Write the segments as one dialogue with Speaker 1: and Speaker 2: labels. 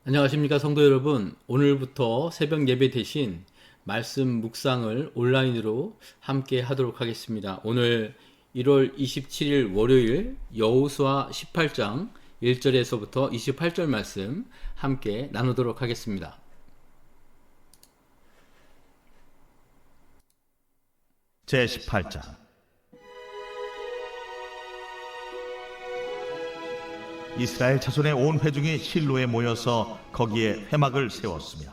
Speaker 1: 안녕하십니까 성도 여러분. 오늘부터 새벽 예배 대신 말씀 묵상을 온라인으로 함께 하도록 하겠습니다. 오늘 1월 27일 월요일 여호수아 18장 1절에서부터 28절 말씀 함께 나누도록 하겠습니다.
Speaker 2: 제18장. 이스라엘 자손의 온 회중이 실로에 모여서 거기에 회막을 세웠으며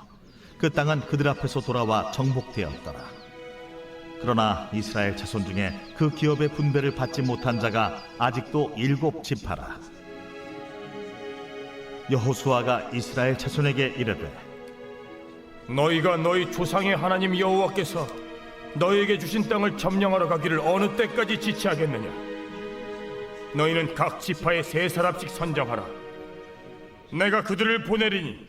Speaker 2: 그 땅은 그들 앞에서 돌아와 정복되었더라. 그러나 이스라엘 자손 중에 그 기업의 분배를 받지 못한 자가 아직도 7지파라. 여호수아가 이스라엘 자손에게 이르되,
Speaker 3: 너희가 너희 조상의 하나님 여호와께서 너희에게 주신 땅을 점령하러 가기를 어느 때까지 지체하겠느냐? 너희는 각 지파에 3사람씩 선정하라. 내가 그들을 보내리니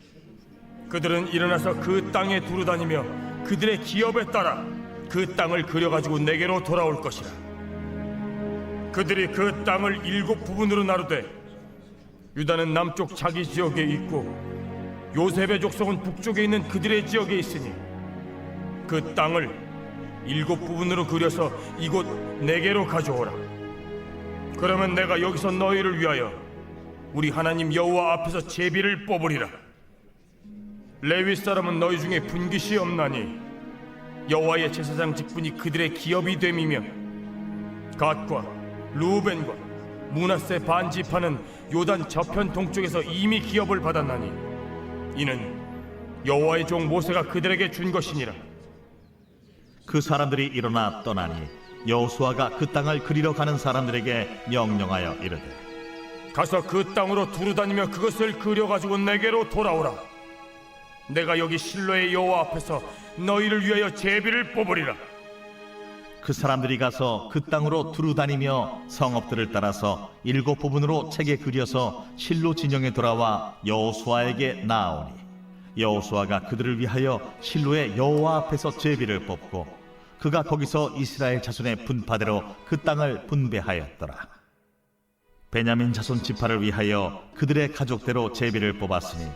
Speaker 3: 그들은 일어나서 그 땅에 두루다니며 그들의 기업에 따라 그 땅을 그려가지고 내게로 돌아올 것이라. 그들이 그 땅을 7부분으로 나누되 유다는 남쪽 자기 지역에 있고 요셉의 족속은 북쪽에 있는 그들의 지역에 있으니 그 땅을 7부분으로 그려서 이곳 내게로 가져오라. 그러면 내가 여기서 너희를 위하여 우리 하나님 여호와 앞에서 제비를 뽑으리라. 레위 사람은 너희 중에 분깃이 없나니 여호와의 제사장 직분이 그들의 기업이 됨이며 갓과 루벤과 므낫세 반지파는 요단 저편 동쪽에서 이미 기업을 받았나니 이는 여호와의 종 모세가 그들에게 준 것이니라.
Speaker 2: 그 사람들이 일어나 떠나니 여호수아가 그 땅을 그리러 가는 사람들에게 명령하여 이르되,
Speaker 3: 가서 그 땅으로 두루다니며 그것을 그려가지고 내게로 돌아오라. 내가 여기 실로의 여호와 앞에서 너희를 위하여 제비를 뽑으리라.
Speaker 2: 그 사람들이 가서 그 땅으로 두루다니며 성읍들을 따라서 7부분으로 책에 그려서 실로 진영에 돌아와 여호수아에게 나아오니 여호수아가 그들을 위하여 실로의 여호와 앞에서 제비를 뽑고 그가 거기서 이스라엘 자손의 분파대로 그 땅을 분배하였더라. 베냐민 자손 지파를 위하여 그들의 가족대로 제비를 뽑았으니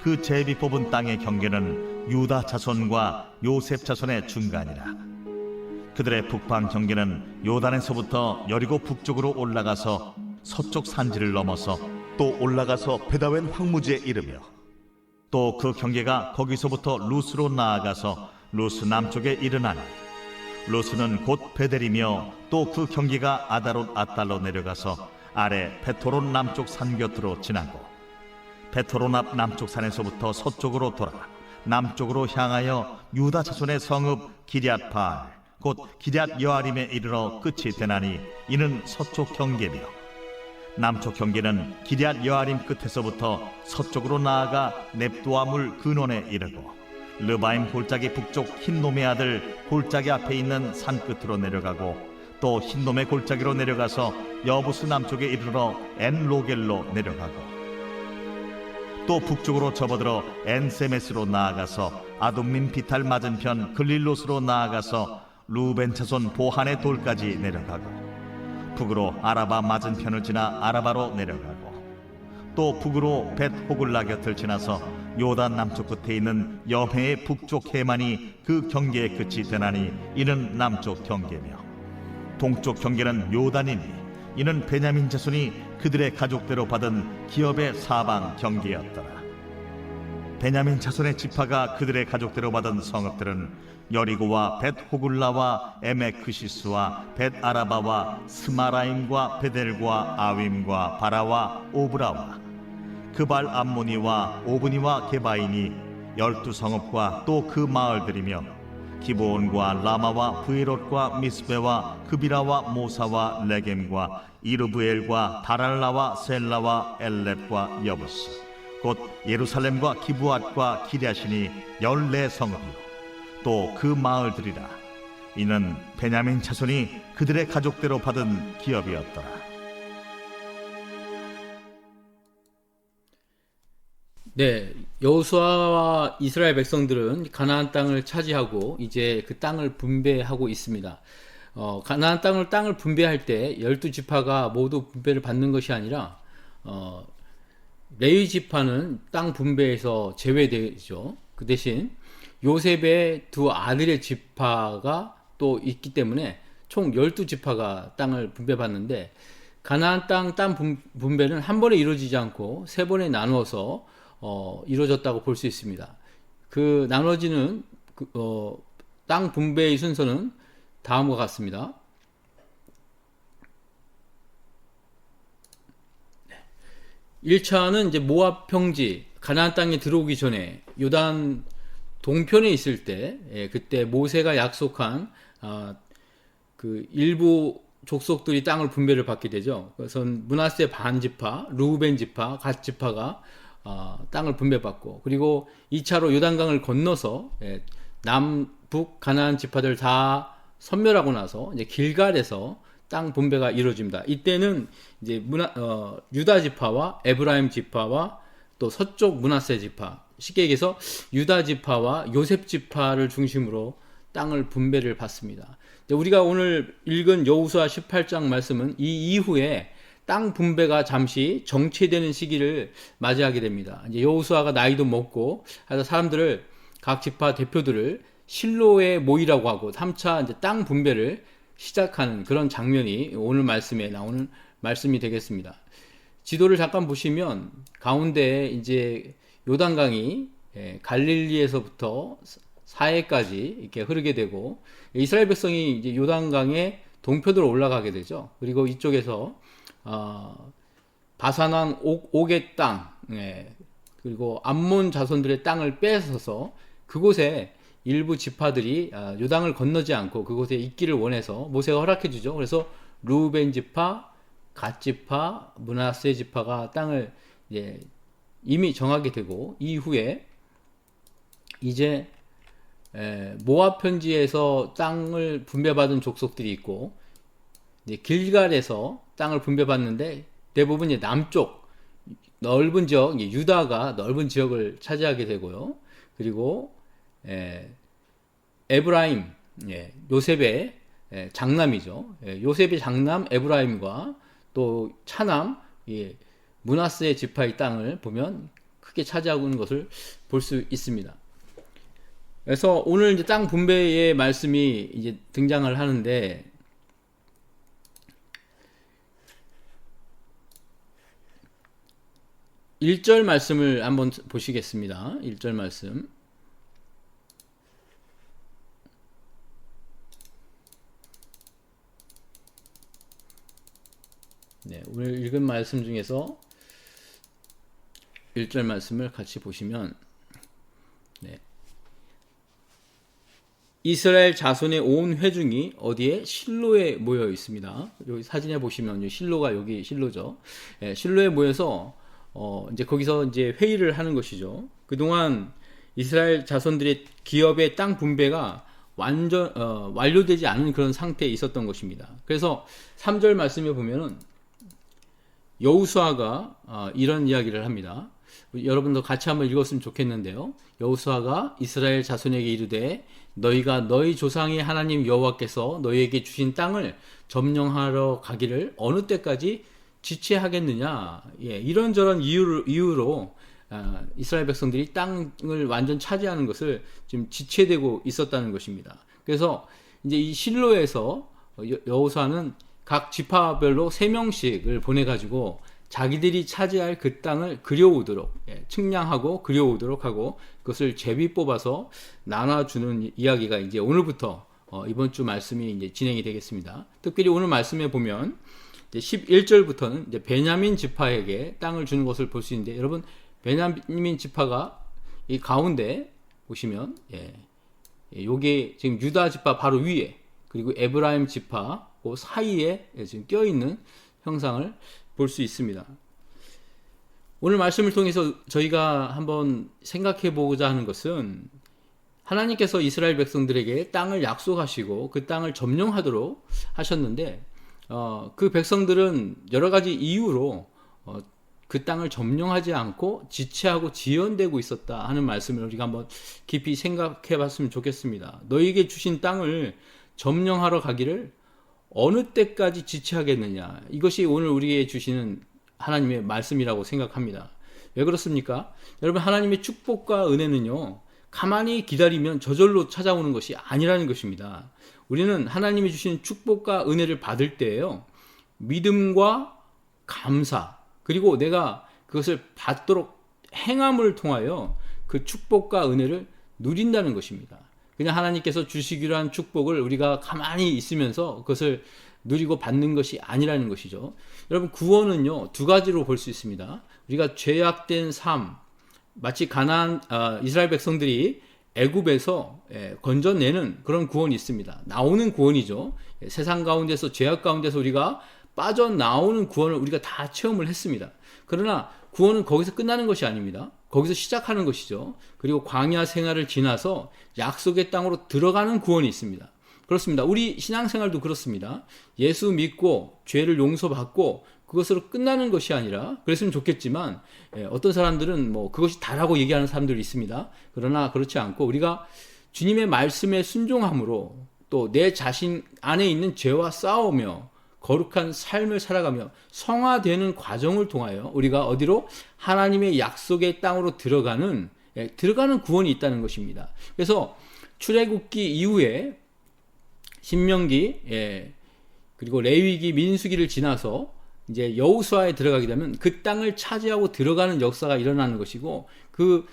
Speaker 2: 그 제비 뽑은 땅의 경계는 유다 자손과 요셉 자손의 중간이라. 그들의 북방 경계는 요단에서부터 여리고 북쪽으로 올라가서 서쪽 산지를 넘어서 또 올라가서 베다웬 황무지에 이르며 또 그 경계가 거기서부터 루스로 나아가서 루스 남쪽에 이르나니 루스는 곧 베델이며 또 그 경계가 아다롯 아달로 내려가서 아래 베토론 남쪽 산 곁으로 지나고 베토론 앞 남쪽 산에서부터 서쪽으로 돌아 남쪽으로 향하여 유다 자손의 성읍 기럇바알 곧 기럇 여아림에 이르러 끝이 되나니 이는 서쪽 경계며 남쪽 경계는 기럇 여아림 끝에서부터 서쪽으로 나아가 넵도아물 근원에 이르고 르바임 골짜기 북쪽 흰놈의 아들 골짜기 앞에 있는 산 끝으로 내려가고 또 흰놈의 골짜기로 내려가서 여부스 남쪽에 이르러 엔로겔로 내려가고 또 북쪽으로 접어들어 엔세메스로 나아가서 아둠민 비탈 맞은편 글릴롯으로 나아가서 루벤 자손 보한의 돌까지 내려가고 북으로 아라바 맞은편을 지나 아라바로 내려가고 또 북으로 벳 호글라 곁을 지나서 요단 남쪽 끝에 있는 여해의 북쪽 해만이 그 경계의 끝이 되나니 이는 남쪽 경계며 동쪽 경계는 요단이니 이는 베냐민 자손이 그들의 가족대로 받은 기업의 사방 경계였더라. 베냐민 자손의 지파가 그들의 가족대로 받은 성읍들은 여리고와 벳 호글라와 에메크시스와 벳 아라바와 스마라임과 베델과 아윈과 바라와 오브라와 그발 암모니와 오브니와 게바인이 12성읍과 또 그 마을들이며 기브온과 라마와 브에롯과 미스베와 그비라와 모사와 레겜과 이르브엘과 다랄라와 셀라와 엘렙과 여부스 곧 예루살렘과 기브앗과 기랴시니 14성읍이요 또 그 마을들이라. 이는 베냐민 자손이 그들의 가족대로 받은 기업이었더라.
Speaker 1: 네, 여호수아와 이스라엘 백성들은 가나안 땅을 차지하고 이제 그 땅을 분배하고 있습니다. 가나안 땅을 분배할 때 12지파가 모두 분배를 받는 것이 아니라 레위 지파는 땅 분배에서 제외되죠. 그 대신 요셉의 두 아들의 지파가 또 있기 때문에 총 12지파가 땅을 분배받는데, 가나안 땅 분배는 한 번에 이루어지지 않고 세 번에 나누어서 이루어졌다고 볼 수 있습니다. 그 나눠지는 땅 분배의 순서는 다음과 같습니다. 1차는 이제 모압 평지, 가나안 땅에 들어오기 전에 요단 동편에 있을 때, 그때 모세가 약속한 그 일부 족속들이 땅을 분배를 받게 되죠. 그래서 므낫세 반지파, 르우벤 지파, 갓 지파가 땅을 분배받고, 그리고 2차로 요단강을 건너서 남북 가나안 지파들 다 섬멸하고 나서 이제 길갈에서 땅 분배가 이루어집니다. 이때는 이제 유다 지파와 에브라임 지파와 또 서쪽 므낫세 지파, 쉽게 얘기해서 유다 지파와 요셉 지파를 중심으로 땅을 분배를 받습니다. 우리가 오늘 읽은 여호수아 18장 말씀은 이 이후에 땅 분배가 잠시 정체되는 시기를 맞이하게 됩니다. 이제 여호수아가 나이도 먹고 해서 사람들을, 각 지파 대표들을 실로에 모이라고 하고 3차 이제 땅 분배를 시작하는 그런 장면이 오늘 말씀에 나오는 말씀이 되겠습니다. 지도를 잠깐 보시면 가운데 이제 요단강이 갈릴리에서부터 사해까지 이렇게 흐르게 되고, 이스라엘 백성이 이제 요단강의 동편으로 올라가게 되죠. 그리고 이쪽에서 바산왕 옥의 땅, 그리고 암몬 자손들의 땅을 뺏어서 그곳에 일부 지파들이 요단을 건너지 않고 그곳에 있기를 원해서 모세가 허락해 주죠. 그래서 르우벤 지파, 갓 지파, 므낫세 지파가 땅을 이제 이미 정하게 되고, 이후에 이제 모압 편지에서 땅을 분배받은 족속들이 있고, 이제 길갈에서 땅을 분배받는데 대부분 이제 남쪽 넓은 지역, 유다가 넓은 지역을 차지하게 되고요. 그리고 에브라임, 요셉의 장남이죠. 요셉의 장남 에브라임과 또 차남 므낫세 지파의 땅을 보면 크게 차지하고 있는 것을 볼 수 있습니다. 그래서 오늘 이제 땅 분배의 말씀이 이제 등장을 하는데, 1절 말씀을 한번 보시겠습니다. 1절 말씀. 오늘 읽은 말씀 중에서 1절 말씀을 같이 보시면, 이스라엘 자손의 온 회중이 어디에? 실로에 모여 있습니다. 여기 사진에 보시면 실로가 여기 실로죠. 실로에 모여서 이제 거기서 이제 회의를 하는 것이죠. 그동안 이스라엘 자손들의 기업의 땅 분배가 완전 완료되지 않은 그런 상태에 있었던 것입니다. 그래서 3절 말씀에 보면은 여호수아가 이런 이야기를 합니다. 여러분도 같이 한번 읽었으면 좋겠는데요. 여호수아가 이스라엘 자손에게 이르되 너희가 너희 조상의 하나님 여호와께서 너희에게 주신 땅을 점령하러 가기를 어느 때까지 지체하겠느냐. 이런저런 이유로 이스라엘 백성들이 땅을 완전 차지하는 것을 지금 지체되고 있었다는 것입니다. 그래서 이제 이 실로에서 여호수아는 각 지파별로 3명씩을 보내가지고 자기들이 차지할 그 땅을 그려오도록, 측량하고 그려오도록 하고 그것을 제비 뽑아서 나눠주는 이야기가 이제 오늘부터 이번 주 말씀이 이제 진행이 되겠습니다. 특별히 오늘 말씀에 보면 이제 11절부터는 이제 베냐민 지파에게 땅을 주는 것을 볼 수 있는데, 여러분 베냐민 지파가 이 가운데 보시면 요게 지금 유다 지파 바로 위에, 그리고 에브라임 지파 그 사이에 지금 껴있는 형상을 볼 수 있습니다. 오늘 말씀을 통해서 저희가 한번 생각해 보고자 하는 것은, 하나님께서 이스라엘 백성들에게 땅을 약속하시고 그 땅을 점령하도록 하셨는데, 그 백성들은 여러 가지 이유로 그 땅을 점령하지 않고 지체하고 지연되고 있었다 하는 말씀을 우리가 한번 깊이 생각해 봤으면 좋겠습니다. 너희에게 주신 땅을 점령하러 가기를 어느 때까지 지체하겠느냐. 이것이 오늘 우리에게 주시는 하나님의 말씀이라고 생각합니다. 왜 그렇습니까? 여러분, 하나님의 축복과 은혜는요, 가만히 기다리면 저절로 찾아오는 것이 아니라는 것입니다. 우리는 하나님이 주신 축복과 은혜를 받을 때에요, 믿음과 감사, 그리고 내가 그것을 받도록 행함을 통하여 그 축복과 은혜를 누린다는 것입니다. 그냥 하나님께서 주시기로 한 축복을 우리가 가만히 있으면서 그것을 누리고 받는 것이 아니라는 것이죠. 여러분, 구원은요, 두 가지로 볼 수 있습니다. 우리가 죄악된 삶, 마치 이스라엘 백성들이 애굽에서 건져내는 그런 구원이 있습니다. 나오는 구원이죠. 세상 가운데서, 죄악 가운데서 우리가 빠져나오는 구원을 우리가 다 체험을 했습니다. 그러나 구원은 거기서 끝나는 것이 아닙니다. 거기서 시작하는 것이죠. 그리고 광야 생활을 지나서 약속의 땅으로 들어가는 구원이 있습니다. 그렇습니다. 우리 신앙생활도 그렇습니다. 예수 믿고 죄를 용서받고 그것으로 끝나는 것이 아니라, 그랬으면 좋겠지만 어떤 사람들은 뭐 그것이 다라고 얘기하는 사람들이 있습니다. 그러나 그렇지 않고 우리가 주님의 말씀에 순종함으로 또 내 자신 안에 있는 죄와 싸우며 거룩한 삶을 살아가며 성화되는 과정을 통하여 우리가 어디로? 하나님의 약속의 땅으로 들어가는 구원이 있다는 것입니다. 그래서 출애굽기 이후에 신명기, 그리고 레위기, 민수기를 지나서 이제 여호수아에 들어가게 되면 그 땅을 차지하고 들어가는 역사가 일어나는 것이고, 그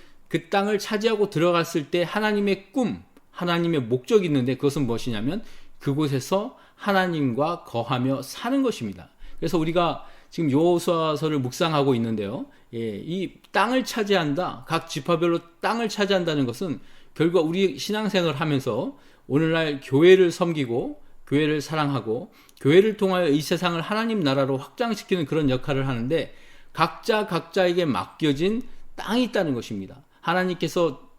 Speaker 1: 땅을 차지하고 들어갔을 때 하나님의 꿈, 하나님의 목적이 있는데, 그것은 무엇이냐면 그곳에서 하나님과 거하며 사는 것입니다. 그래서 우리가 지금 여호수아서를 묵상하고 있는데요, 이 땅을 차지한다, 각 지파별로 땅을 차지한다는 것은 결국 우리 신앙생활을 하면서 오늘날 교회를 섬기고 교회를 사랑하고 교회를 통하여 이 세상을 하나님 나라로 확장시키는 그런 역할을 하는데, 각자에게 맡겨진 땅이 있다는 것입니다. 하나님께서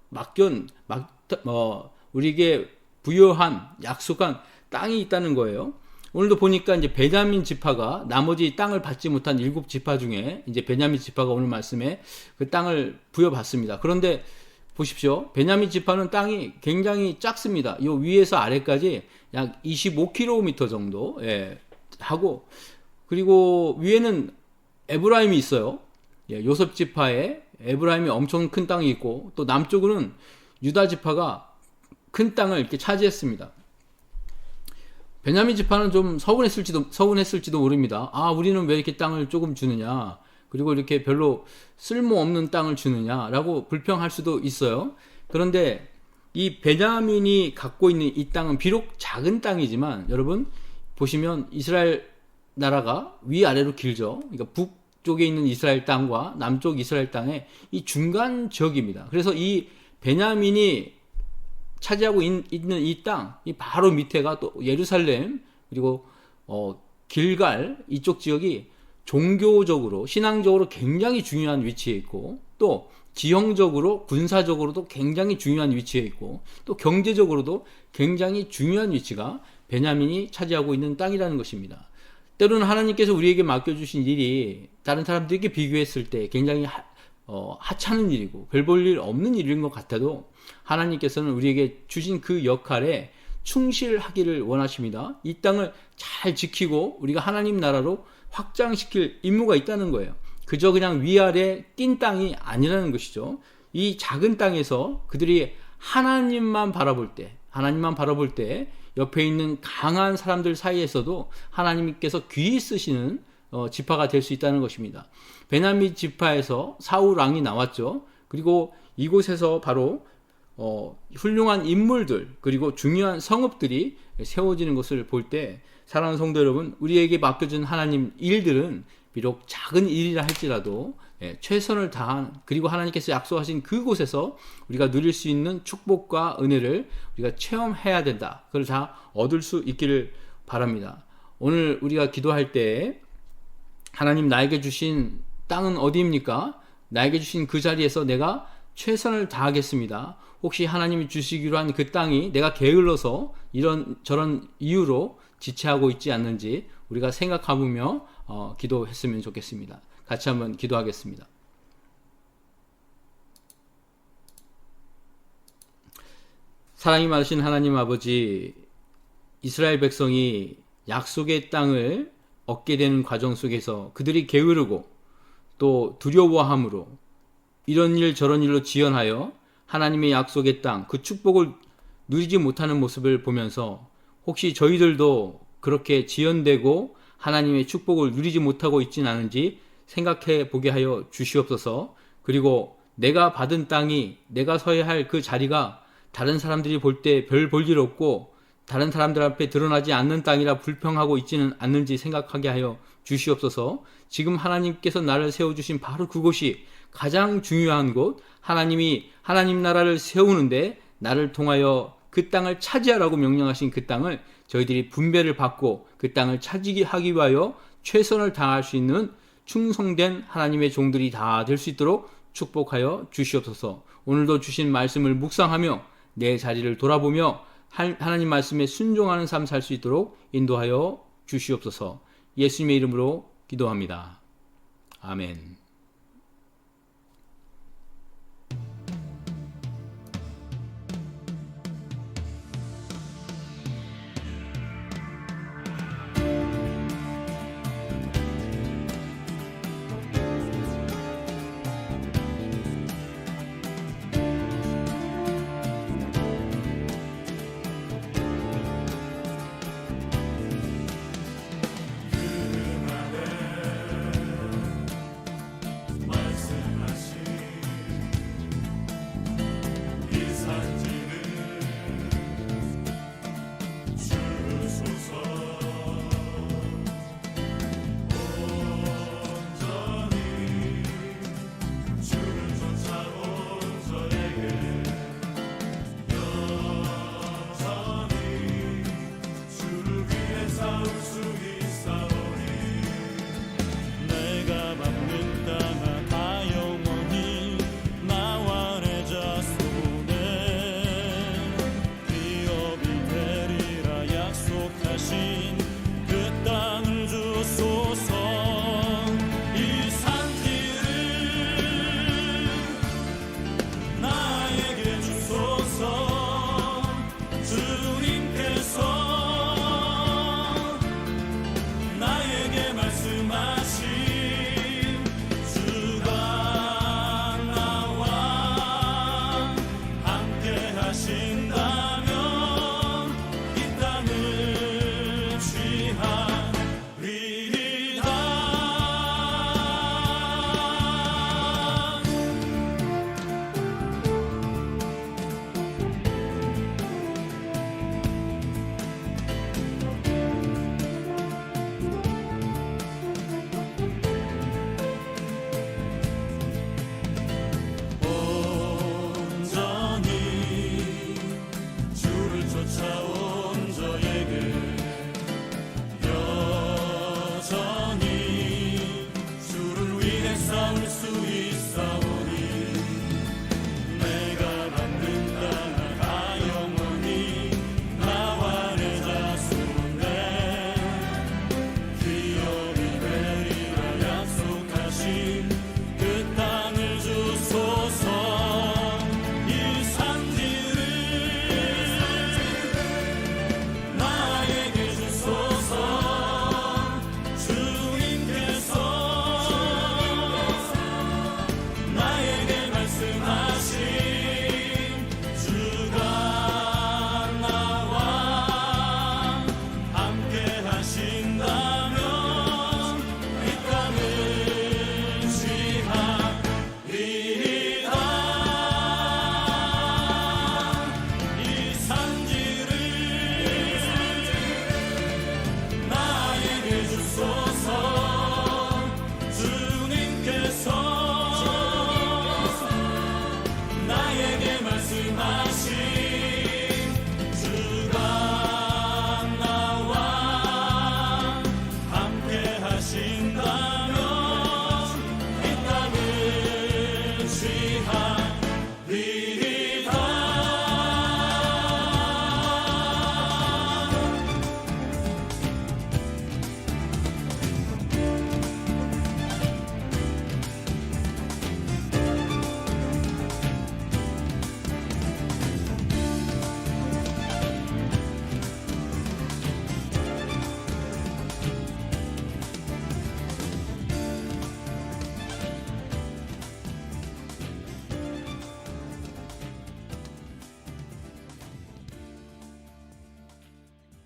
Speaker 1: 우리에게 부여한, 약속한 땅이 있다는 거예요. 오늘도 보니까 이제 베냐민 지파가 나머지 땅을 받지 못한 7지파 중에 이제 베냐민 지파가 오늘 말씀에 그 땅을 부여받습니다. 그런데 보십시오. 베냐민 지파는 땅이 굉장히 작습니다. 이 위에서 아래까지 약 25km 정도 하고, 그리고 위에는 에브라임이 있어요. 요셉 지파에 에브라임이 엄청 큰 땅이 있고, 또 남쪽으로는 유다 지파가 큰 땅을 이렇게 차지했습니다. 베냐민 지파는 좀 서운했을지도 모릅니다. 우리는 왜 이렇게 땅을 조금 주느냐, 그리고 이렇게 별로 쓸모없는 땅을 주느냐라고 불평할 수도 있어요. 그런데 이 베냐민이 갖고 있는 이 땅은 비록 작은 땅이지만, 여러분 보시면 이스라엘 나라가 위아래로 길죠. 그러니까 북쪽에 있는 이스라엘 땅과 남쪽 이스라엘 땅의 이 중간 지역입니다. 그래서 이 베냐민이 차지하고 있는 이 땅, 이 바로 밑에가 또 예루살렘, 그리고 길갈, 이쪽 지역이 종교적으로, 신앙적으로 굉장히 중요한 위치에 있고, 또 지형적으로, 군사적으로도 굉장히 중요한 위치에 있고, 또 경제적으로도 굉장히 중요한 위치가 베냐민이 차지하고 있는 땅이라는 것입니다. 때로는 하나님께서 우리에게 맡겨주신 일이 다른 사람들에게 비교했을 때 굉장히 하찮은 일이고 별 볼 일 없는 일인 것 같아도, 하나님께서는 우리에게 주신 그 역할에 충실하기를 원하십니다. 이 땅을 잘 지키고 우리가 하나님 나라로 확장시킬 임무가 있다는 거예요. 그저 그냥 위아래 낀 땅이 아니라는 것이죠. 이 작은 땅에서 그들이 하나님만 바라볼 때 옆에 있는 강한 사람들 사이에서도 하나님께서 귀히 쓰시는 지파가 될 수 있다는 것입니다. 베냐민 지파에서 사울 왕이 나왔죠. 그리고 이곳에서 바로 훌륭한 인물들, 그리고 중요한 성읍들이 세워지는 것을 볼 때, 사랑하는 성도 여러분, 우리에게 맡겨준 하나님 일들은 비록 작은 일이라 할지라도 최선을 다한, 그리고 하나님께서 약속하신 그곳에서 우리가 누릴 수 있는 축복과 은혜를 우리가 체험해야 된다. 그걸 다 얻을 수 있기를 바랍니다. 오늘 우리가 기도할 때 하나님 나에게 주신 땅은 어디입니까? 나에게 주신 그 자리에서 내가 최선을 다하겠습니다. 혹시 하나님이 주시기로 한 그 땅이 내가 게을러서 이런 저런 이유로 지체하고 있지 않는지 우리가 생각하며 기도했으면 좋겠습니다. 같이 한번 기도하겠습니다. 사랑이 많으신 하나님 아버지, 이스라엘 백성이 약속의 땅을 얻게 되는 과정 속에서 그들이 게으르고 또 두려워함으로 이런 일 저런 일로 지연하여 하나님의 약속의 땅, 그 축복을 누리지 못하는 모습을 보면서 혹시 저희들도 그렇게 지연되고 하나님의 축복을 누리지 못하고 있지는 않은지 생각해 보게 하여 주시옵소서. 그리고 내가 받은 땅이, 내가 서야 할 그 자리가 다른 사람들이 볼 때 별 볼 일 없고 다른 사람들 앞에 드러나지 않는 땅이라 불평하고 있지는 않는지 생각하게 하여 주시옵소서. 지금 하나님께서 나를 세워주신 바로 그곳이 가장 중요한 곳, 하나님이 하나님 나라를 세우는데 나를 통하여 그 땅을 차지하라고 명령하신 그 땅을 저희들이 분배를 받고 그 땅을 차지하기 위하여 최선을 다할 수 있는 충성된 하나님의 종들이 다 될 수 있도록 축복하여 주시옵소서. 오늘도 주신 말씀을 묵상하며 내 자리를 돌아보며 하나님 말씀에 순종하는 삶 살 수 있도록 인도하여 주시옵소서. 예수님의 이름으로 기도합니다. 아멘.